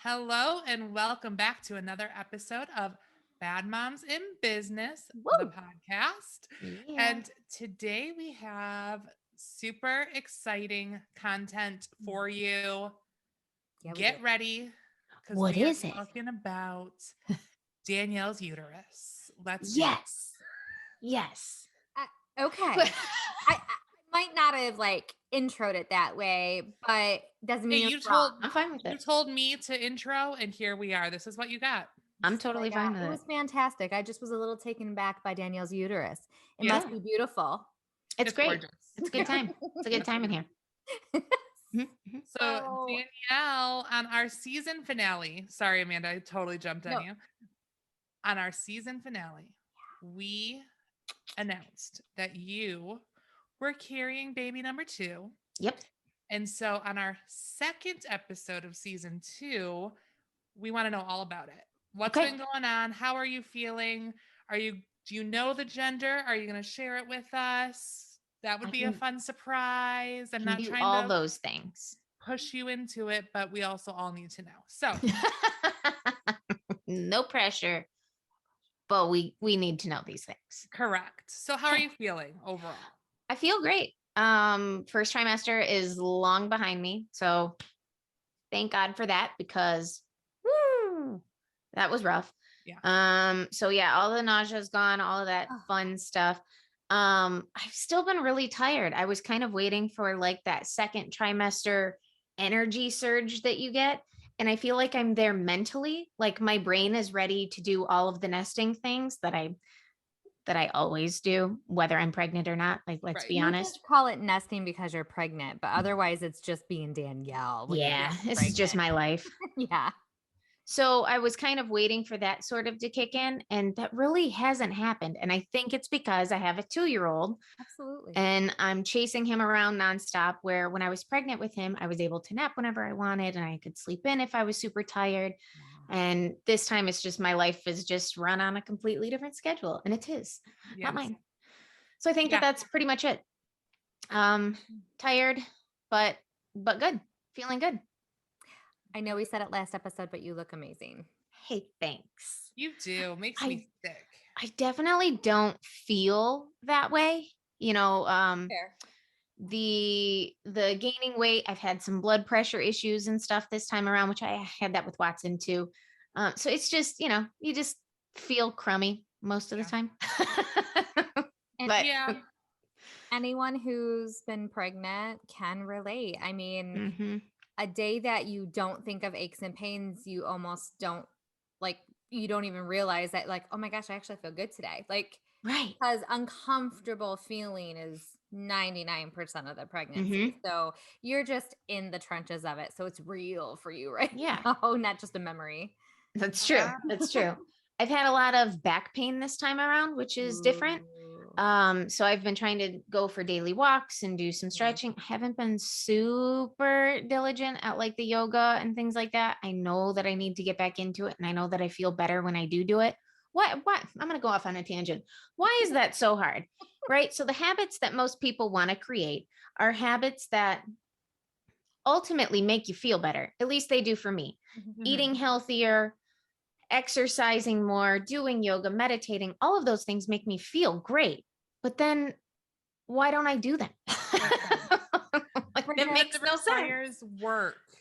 Hello and welcome back to another episode of Bad Moms in Business, the Woo! podcast. Yeah. And today we have super exciting content for you. Yeah, we do. Get ready because What we are is it? talking about Danielle's uterus. Let's do this. Yes. Yes. Okay. I might not have introed it that way, but doesn't Hey, mean you it's wrong. I'm fine with you it. told me to intro, and here we are. This is what you got. I'm This is what I totally got. fine with It it. was fantastic. I just was a little taken back by Danielle's uterus. It Yeah. must be beautiful. It's great. Gorgeous. It's a good time. It's a good time in here. Mhm, mhm. So Danielle, on our season finale, sorry, Amanda, I totally jumped on No. you. On our season finale, we announced that you were carrying baby number 2. Yep. And so on our second episode of season 2, we want to know all about it. What's Okay. been going on? How are you feeling? Do you know the gender? Are you going to share it with us? That would I be a can- fun surprise. I'm Can not do trying all to those things. push you into it, but we also all need to know. So, No pressure, but we need to know these things. correct. So, how are you feeling overall? I feel great. First trimester is long behind me, so thank God for that because woo, that was rough. Yeah. So yeah, all the nausea's gone, all of that fun stuff. I've still been really tired. I was kind of waiting for like that second trimester energy surge that you get. And I feel like I'm there mentally, like my brain is ready to do all of the nesting things that I always do, whether I'm pregnant or not. Like, let's Right. be You honest. just call it nesting because you're pregnant, but otherwise it's just being Danielle. When you're Yeah, not this is just pregnant. my life. Yeah. So I was kind of waiting for that sort of to kick in, and that really hasn't happened. And I think it's because I have a 2-year-old Absolutely. and I'm chasing him around nonstop. Where when I was pregnant with him, I was able to nap whenever I wanted and I could sleep in if I was super tired. And this time it's just my life is just run on a completely different schedule, and it's his, not Yes. mine. So I think Yeah. that that's pretty much it. Tired, but good, feeling good. I know we said it last episode, but you look amazing. Hey, thanks. You do. Makes me sick. I definitely don't feel that way. You know, Fair. the gaining weight, I've had some blood pressure issues and stuff this time around, which I had that with Watson too. So it's just, you just feel crummy most of the time. And But Yeah. anyone who's been pregnant can relate. I mean, mhm. a day that you don't think of aches and pains, you almost don't you don't even realize that oh my gosh, I actually feel good today. Right. Because uncomfortable feeling is 99% of the pregnancy. So you're just in the trenches of it. So it's real for you right now, not just a memory. That's true. Yeah. That's true. I've had a lot of back pain this time around, which is different. So I've been trying to go for daily walks and do some stretching. I haven't been super diligent at like the yoga and things like that. I know that I need to get back into it, and I know that I feel better when I do it. What? I'm going to go off on a tangent. Why is that so hard? Right? So the habits that most people want to create are habits that ultimately make you feel better. At least they do for me. Eating healthier, exercising more, doing yoga, meditating, all of those things make me feel great. But then why don't I do them? It makes no sense.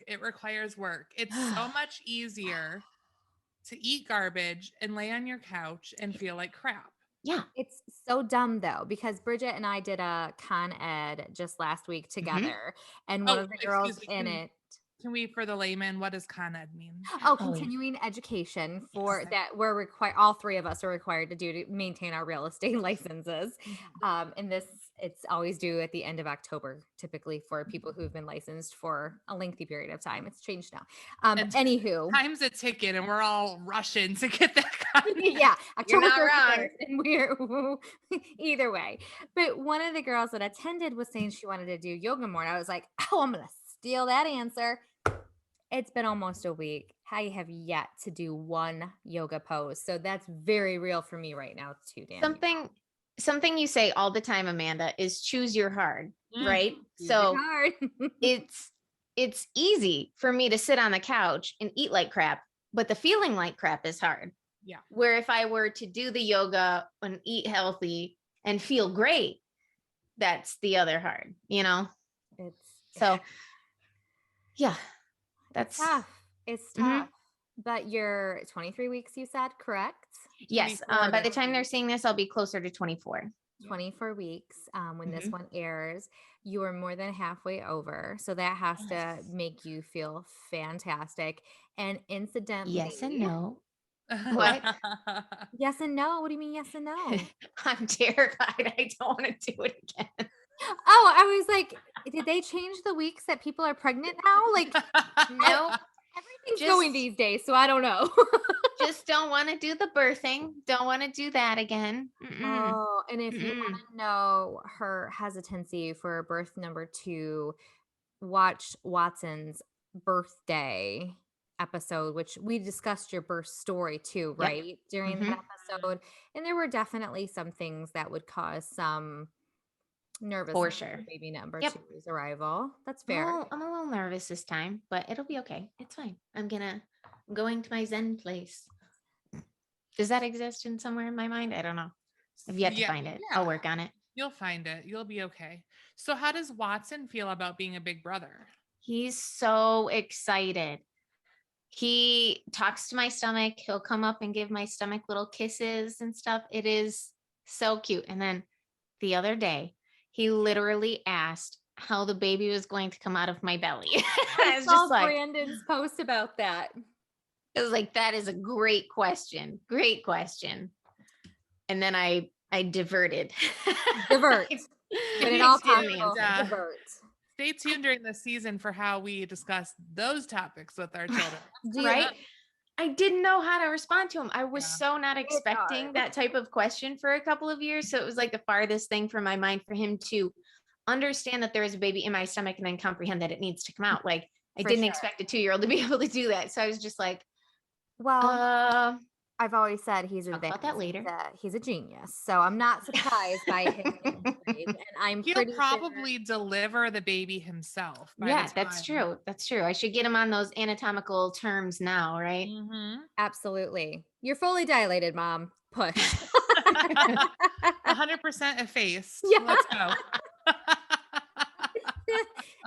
It requires work. It's so much easier to eat garbage and lay on your couch and feel like crap. Yeah. It's so dumb though, because Bridgette and I did a Con Ed just last week together, and one of the girls in it. Can we, for the layman, what does Con Ed mean? Continuing education for that we're required. All three of us are required to do to maintain our real estate licenses. And it's always due at the end of October, typically for people who've been licensed for a lengthy period of time. It's changed now. Anywho, time's a ticket, and we're all rushing to get that. Yeah, October 31st, and we're either way. But one of the girls that attended was saying she wanted to do yoga more, and I was like, oh, I'm gonna steal that answer. It's been almost a week. I have yet to do one yoga pose. So that's very real for me right now too, Dan. Something you say all the time, Amanda, is choose your hard, right? So hard. it's it's easy for me to sit on the couch and eat like crap, but the feeling like crap is hard. Yeah. Where if I were to do the yoga and eat healthy and feel great, that's the other hard, So yeah, that's tough. It's Mhm. tough. But you're 23 weeks, you said, correct? Yes. 24 By the this time they're week. seeing this, I'll be closer to 24. 24 weeks when this Mhm. one airs. You are more than halfway over. So that has to Yes. make you feel fantastic. And incidentally, Yes and no. What? yes and no. What do you mean, yes and no? I'm terrified. I don't want to do it again. Oh, I was like, did they change the weeks that people are pregnant now? Like, Nope. everything's Just- going these days. So I don't know. Just don't want to do the birthing. Don't want to do that again. Mm-mm. Oh, and if you Mm-mm. want to know her hesitancy for birth number 2, watch Watson's birthday episode, which we discussed your birth story too, Yep. right? During Mhm. that episode. And there were definitely some things that would cause some nervousness sure. for baby number Yep. 2's arrival. That's fair. I'm a little nervous this time, but it'll be okay. It's fine. I'm going to my Zen place. Does that exist in somewhere in my mind? I don't know. I've yet to find it. I'll work on it. You'll find it. You'll be okay. So how does Watson feel about being a big brother? He's so excited. He talks to my stomach. He'll come up and give my stomach little kisses and stuff. It is so cute. And then the other day, he literally asked how the baby was going to come out of my belly. I was saw just like, Brandon's post about that. it was like, that is a great question. Great question. And then I diverted. Divert. But in Stay all tuned, possible, divert. Stay tuned during the season for how we discuss those topics with our children. Right? I didn't know how to respond to him. I was Yeah. so not expecting hard. that type of question for a couple of years. So it was like the farthest thing from my mind for him to understand that there is a baby in my stomach and then comprehend that it needs to come out. Like I For didn't sure. expect a 2-year-old to be able to do that. So I was just like, Well, I've always said he's talk about that later. He's a genius. So I'm not surprised by his injuries, and I'm He'll pretty probably deliver the baby himself. By Yeah, the that's time. true. That's true. I should get him on those anatomical terms now, right? Mhm. absolutely. You're fully dilated, Mom. Push. 100% effaced. Yeah. Let's go.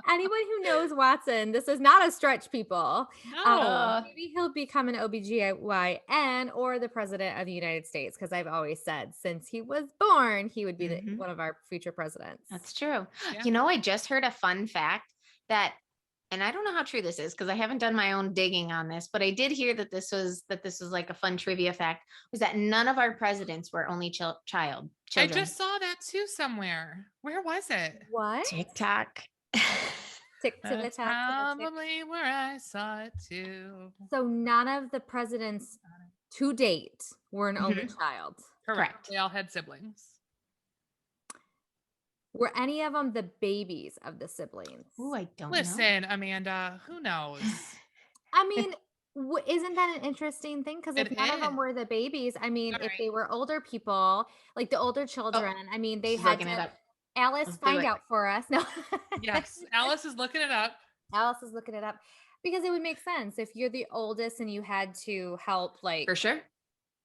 Anyone who knows Watson, this is not a stretch, people. No. Maybe he'll become an OBGYN or the president of the United States, because I've always said since he was born, he would be Mhm. one of our future presidents. That's true. Yeah. I just heard a fun fact that, and I don't know how true this is because I haven't done my own digging on this, but I did hear that this was like a fun trivia fact, was that none of our presidents were only children. I just saw that too somewhere. Where was it? What? TikTok. Tick to the That's tack. to the tick. probably where I saw it too. So none of the presidents to date were an only child. Correct. They all had siblings. Were any of them the babies of the siblings? Oh, I don't know. Listen, Amanda, who knows? I mean, isn't that an interesting thing? Because if It none of them is. were the babies, I mean, All if right. they were older people, like the older children, I mean, they She's had looking it to. up. Alice, Let's do find it. out for us. No. Yes, Alice is looking it up. Alice is looking it up because it would make sense if you're the oldest and you had to help, like, For sure.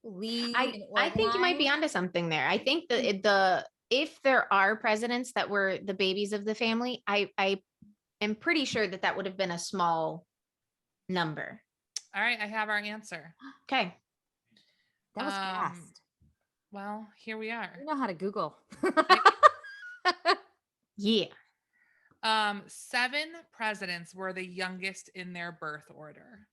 lead. I think you might be onto something there. I think that if there are presidents that were the babies of the family, I am pretty sure that would have been a small number. All right, I have our answer. Okay. That was fast. Well, here we are. You know how to Google. Yeah. 7 presidents were the youngest in their birth order.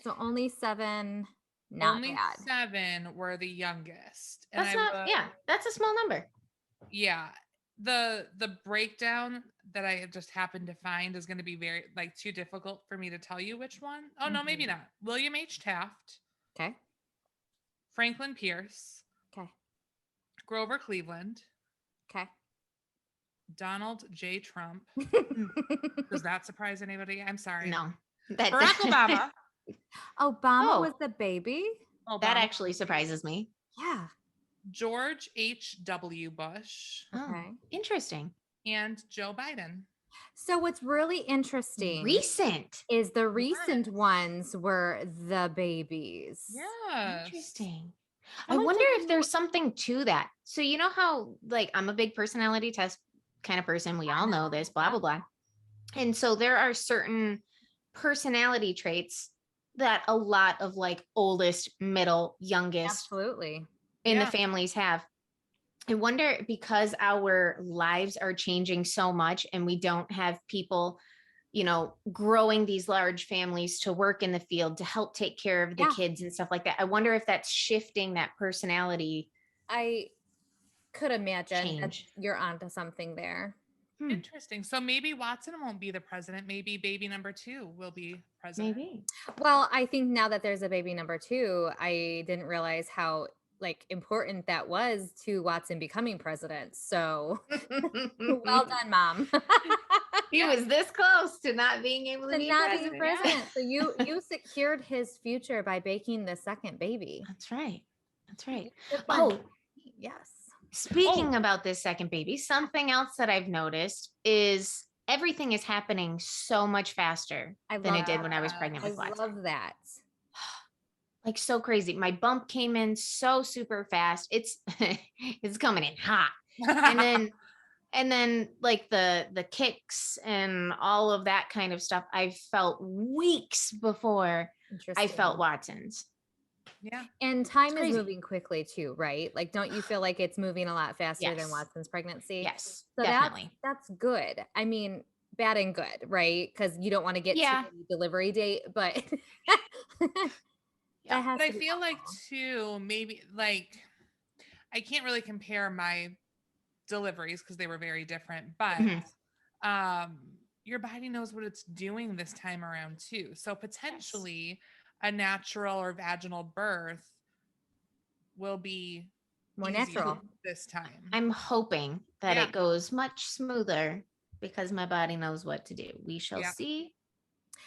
So only 7. Not Only bad. 7 were the youngest. And That's not, that's a small number. Yeah. The breakdown that I just happened to find is going to be very too difficult for me to tell you which one. Oh, no, maybe not. William H. Taft. Okay. Franklin Pierce. Okay. Grover Cleveland. Okay. Donald J. Trump. Does that surprise anybody? I'm sorry. No. Barack Obama. Obama was the baby? That actually surprises me. Yeah. George H.W. Bush. Oh, interesting. And Joe Biden. So what's really interesting Recent. is the recent ones were the babies. Yes. Interesting. So I much wonder of if there's something to that. So you know how like I'm a big personality test kind of person. We all know this, blah, blah, blah. And so there are certain personality traits that a lot of like oldest, middle, youngest Absolutely. in the Yeah. families have. I wonder because our lives are changing so much and we don't have people, growing these large families to work in the field to help take care of the Yeah. kids and stuff like that. I wonder if that's shifting that personality I could imagine that change. you're onto something there. Interesting. So maybe Watson won't be the president. Maybe baby number 2 will be president. Maybe. Well, I think now that there's a baby number 2, I didn't realize how like important that was to Watson becoming president. So well done, mom. He was this close to not being able to To be not president. being president. So you secured his future by baking the second baby. That's right. That's right. Good for Oh, me. Yes. speaking about this second baby, something else that I've noticed is everything is happening so much faster I than it love did when I was that. pregnant I with Watson. love that. Like so crazy. My bump came in so super fast. It's it's coming in hot. And then like the kicks and all of that kind of stuff, I felt weeks before I Interesting. felt Watson's. Yeah. And time It's is crazy. moving quickly too, right? Like, don't you feel like it's moving a lot faster than Yes. Watson's pregnancy? Yes, So definitely. that's good. I mean, bad and good, right? Because you don't want to get Yeah. to the delivery date, but Yeah. that has But I to be feel like awful. too, maybe like I can't really compare my deliveries because they were very different, but Mhm. your body knows what it's doing this time around too. So potentially a natural or vaginal birth will be More easier natural. this time. I'm hoping that Yeah. it goes much smoother because my body knows what to do. We shall Yeah. see.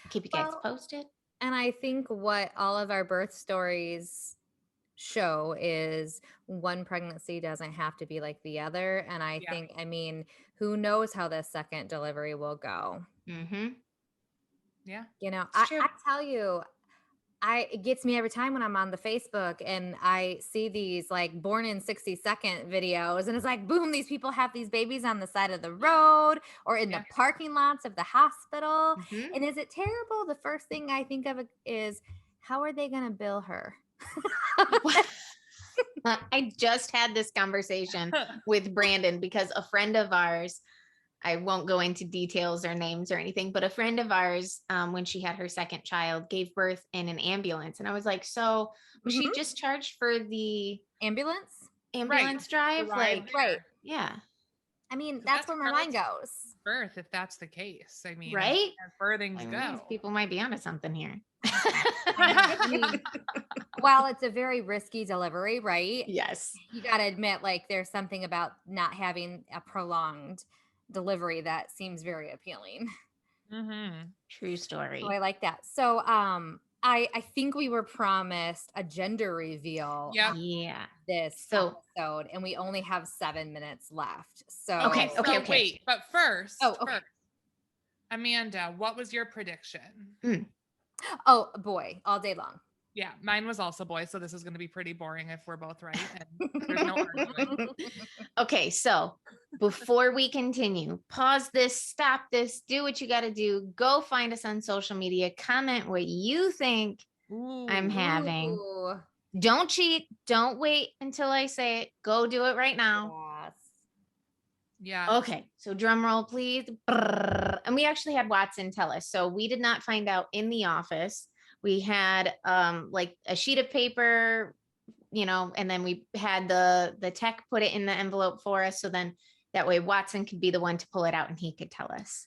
Keep you guys Well, posted. and I think what all of our birth stories show is one pregnancy doesn't have to be like the other. And I Yeah. think, I mean, who knows how the second delivery will go? Mm-hmm. Yeah. You know, It's true. I tell you, it gets me every time when I'm on the Facebook and I see these like born in 60-second videos and it's like, boom, these people have these babies on the side of the road or in Yeah. the parking lots of the hospital. Mhm. And is it terrible? The first thing I think of is how are they going to bill her? I just had this conversation with Brandon because a friend of ours, I won't go into details or names or anything, but a friend of ours, when she had her second child, gave birth in an ambulance. And I was like, so was she just charged for the Ambulance? ambulance drive? ride Like, there. Right. yeah, I mean, 'Cause that's where my mind relative goes. birth if that's the case. I mean, right? as birthings I mean, go. these people might be onto something here. I mean, while it's a very risky delivery, right? Yes. You got to admit, like, there's something about not having a prolonged delivery that seems very appealing. Mm-hmm. True story. So I like that. So, I think we were promised a gender reveal Yep. on Yeah. this So- episode, and we only have 7 minutes left. So, Okay. So wait, but first, Oh, okay. Amanda, what was your prediction? Oh boy, all day long. Yeah, mine was also boy, so this is going to be pretty boring if we're both right and there's no arguing. Okay, so before we continue, pause this, stop this, do what you got to do. Go find us on social media, comment what you think I'm having. Ooh, Don't cheat. Don't wait until I say it. Go do it right now. yes. Yeah. Okay, so drum roll, please. Brrr. And we actually had Watson tell us. So we did not find out in the office. We had like a sheet of paper, and then we had the tech put it in the envelope for us. So then that way Watson could be the one to pull it out and he could tell us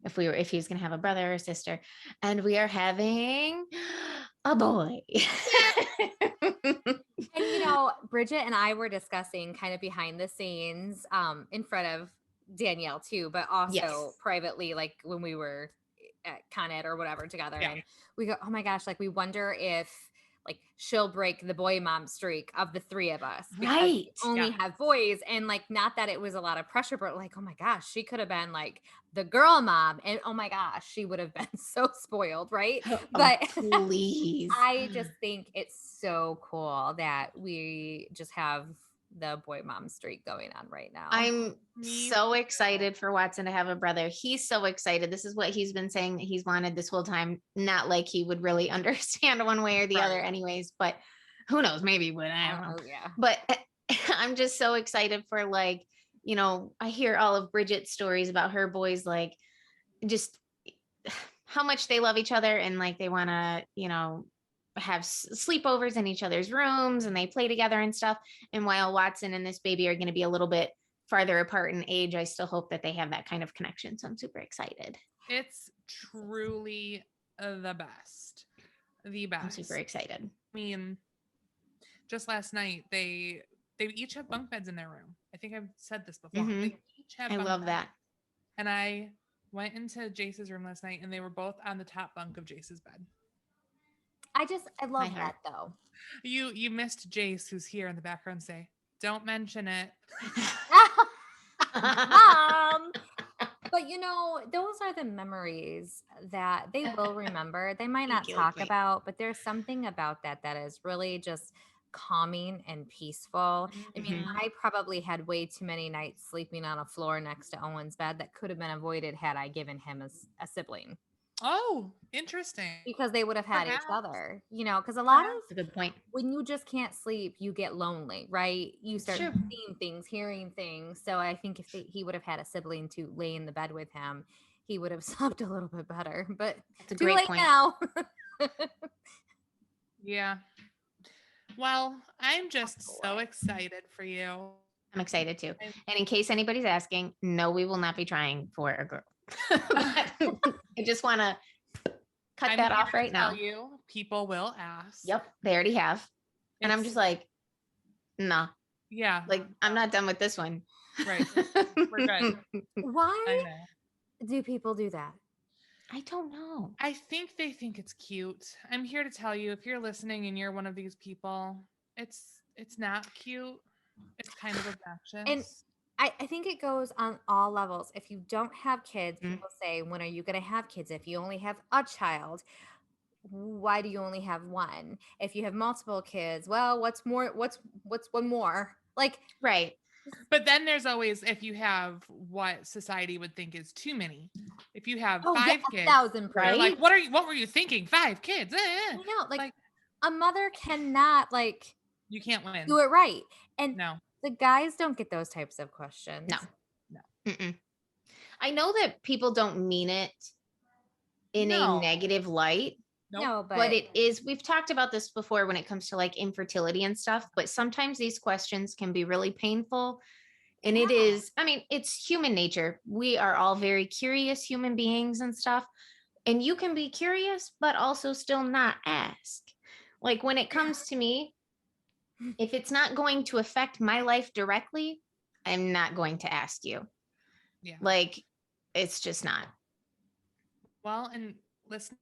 if he was going to have a brother or sister. And we are having a boy. And Bridgette and I were discussing kind of behind the scenes, in front of Danielle too, but also Yes. privately, like when we were at Con Ed or whatever together. Yeah. And we go, oh my gosh, like we wonder if like she'll break the boy mom streak of the three of us because Right. we only Yeah. have boys. And like, not that it was a lot of pressure, but like, oh my gosh, she could have been like the girl mom, and oh my gosh, she would have been so spoiled, right? But Please. I just think it's so cool that we just have the boy mom streak going on right now. I'm Me so too. excited for Watson to have a brother. He's so excited. This is what he's been saying that he's wanted this whole time. Not like he would really understand one way or the other Right. anyways, but who knows? Maybe he would. I don't know. Oh yeah. But I'm just so excited for, like, you know, I hear all of Bridgette's stories about her boys, like just how much they love each other and like they want to, you know, have sleepovers in each other's rooms and they play together and stuff. And while Watson and this baby are going to be a little bit farther apart in age, I still hope that they have that kind of connection. So I'm super excited. It's truly the best. The I'm best. super excited. I mean, just last night they each have bunk beds in their room. I think I've said this before. Mhm. They each have I bunk love beds. that. And I went into Jace's room last night and they were both on the top bunk of Jace's bed. I love heart. that though. You missed Jace, who's here in the background, say, "Don't mention it." But you know, those are the memories that they will remember. They might not Thank you, talk Queen. about, but there's something about that that is really just calming and peaceful. I mean, Mhm. I probably had way too many nights sleeping on a floor next to Owen's bed that could have been avoided had I given him a sibling, Oh, interesting. because they would have had each Perhaps. other, you know, because a lot Perhaps. That's a good point. when you just can't sleep, you get lonely, right? You start true. seeing things, hearing things. So I think if he would have had a sibling to lay in the bed with him, he would have slept a little bit better. But That's a too great late point. now. Yeah. Well, I'm just so boy. excited for you. I'm excited too. I'm- And in case anybody's asking, no, we will not be trying for a girl. I just want to cut I'm that here off to right now. tell you, people will ask. Yep, they already have. And I'm It's- just like, nah, yeah, like I'm not done with this one. right. We're good. I Why know. do people do that? I don't know. I think they think it's cute. I'm here to tell you, if you're listening and you're one of these people, it's not cute. It's kind of obnoxious. I think it goes on all levels. If you don't have kids, Mhm. people say, when are you going to have kids? If you only have a child, why do you only have one? If you have multiple kids, well, what's one more? Like, Right. But then there's always, if you have what society would think is too many. If you have oh, 5 yeah, kids, 1,000%. they're like, Right? what were you thinking? 5 kids. I know, like a mother cannot like you can't win. do it right. And No. the guys don't get those types of questions. No. Mm-mm. I know that people don't mean it in No. a negative light, Nope. No, but it is, we've talked about this before when it comes to like infertility and stuff, but sometimes these questions can be really painful. And it Yeah. is, I mean, it's human nature. We are all very curious human beings and stuff. And you can be curious, but also still not ask. Like when it comes to me, if it's not going to affect my life directly, I'm not going to ask you. Yeah. Like, it's just not. Well, and listen,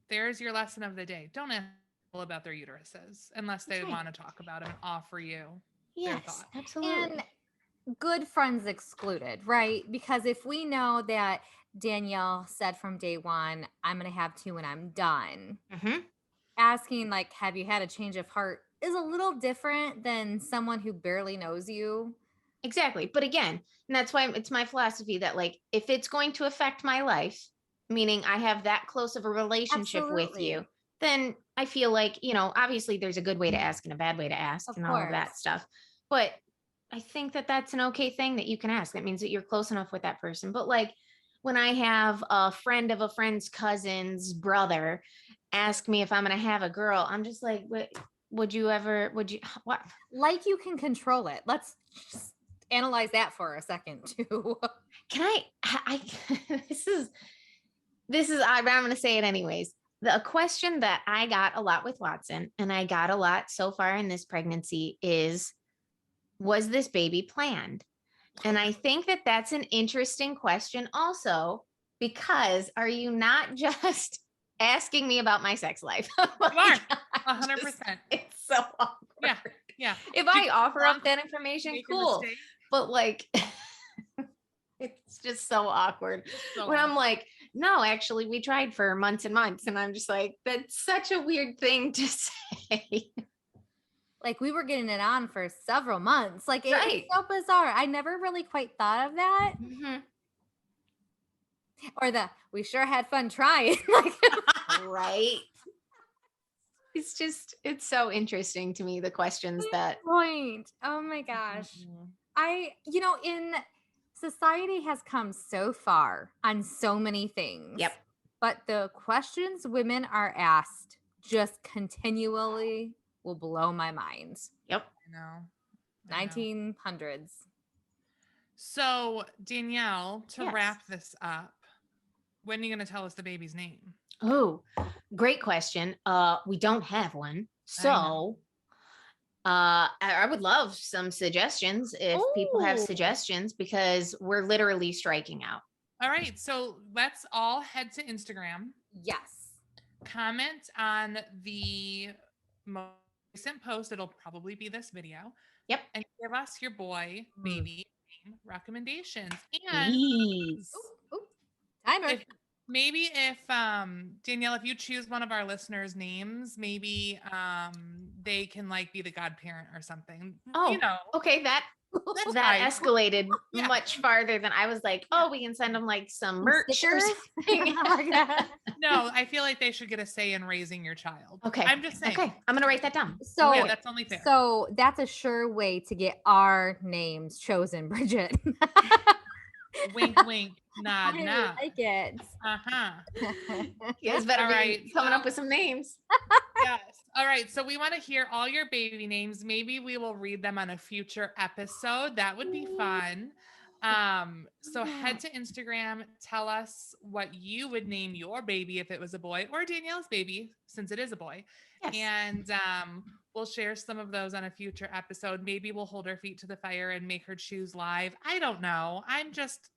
there's your lesson of the day. Don't ask people about their uteruses unless they That's right. want to talk about them and offer you their Yes, thoughts. absolutely. And good friends excluded, right? Because if we know that Danielle said from day one, I'm going to have 2 when I'm done, Mhm. asking, like, have you had a change of heart is a little different than someone who barely knows you. Exactly. But again, and that's why it's my philosophy that, like, if it's going to affect my life, meaning I have that close of a relationship with Absolutely. you, then I feel like, you know, obviously there's a good way to ask and a bad way to ask Of and all of that course. stuff. But I think that that's an okay thing that you can ask. That means that you're close enough with that person. But like when I have a friend of a friend's cousin's brother ask me if I'm going to have a girl, I'm just like, would you, what? Like you can control it. Let's just analyze that for a second too. Can I this is, I'm going to say it anyways. The question that I got a lot with Watson, and I got a lot so far in this pregnancy, is, was this baby planned? And I think that that's an interesting question also, because are you not just asking me about my sex life? You are. 100%. It's so awkward. Yeah. Yeah. If Did I you offer want up that to information, make a cool. mistake? But like, it's just so awkward So when I'm awkward. like, no, actually, we tried for months and months. And I'm just like, that's such a weird thing to say. Like we were getting it on for several months. Like Right. it's so bizarre. I never really quite thought of that. Mhm. Or we sure had fun trying. Like, Right. It's so interesting to me, the questions that. point. Oh my gosh. In society has come so far on so many things. Yep. But the questions women are asked just continually will blow my mind. Yep. I know. 1900s. So Danielle, to Yes. wrap this up, when are you going to tell us the baby's name? Oh, great question. We don't have one. So I would love some suggestions if people have Ooh. suggestions, because we're literally striking out. All right. So let's all head to Instagram. Yes. Comment on the most recent post. It'll probably be this video. Yep. And give us your boy baby name recommendations. And Please. Timer. if Danielle, if you choose one of our listeners' names, maybe they can like be the godparent or something. Oh, okay. That fine. escalated Yeah. much farther than I was like, oh, we can send them like some merch or stickers? something. Oh my God. No, I feel like they should get a say in raising your child. Okay. I'm just saying. Okay. I'm going to write that down. So yeah, that's only fair. So that's a sure way to get our names chosen, Bridgette. Wink, wink, nod, I nod. like it. Uh-huh. You guys better All be right, coming so- up with some names. Yes. All right. So we want to hear all your baby names. Maybe we will read them on a future episode. That would be fun. So head to Instagram, tell us what you would name your baby if it was a boy, or Danielle's baby, since it is a boy. Yes. And we'll share some of those on a future episode. Maybe we'll hold her feet to the fire and make her choose live. I don't know. I'm just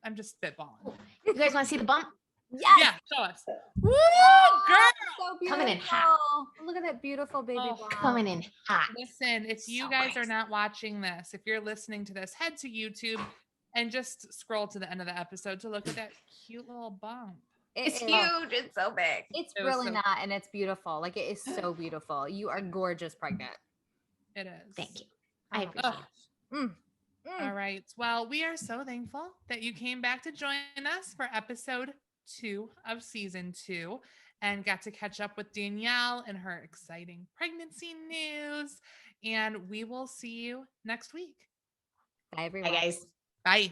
spitballing. You guys want to see the bump? Yes. Yeah, show us. Woo, girl! So Coming in beautiful. hot. Look at that beautiful baby Oh, bump. Coming in hot. Listen, if you So guys are nice. not watching this, if you're listening to this, head to YouTube and just scroll to the end of the episode to look at that cute little bump. It's It is. huge. It's so big. It's It was really so- not, and it's beautiful. Like, it is so beautiful. You are gorgeous pregnant. It is. Thank you. I Oh. appreciate it. All right. Well, we are so thankful that you came back to join us for episode 2 of season 2 and got to catch up with Danielle and her exciting pregnancy news. And we will see you next week. Bye, everyone. Bye, guys. Bye.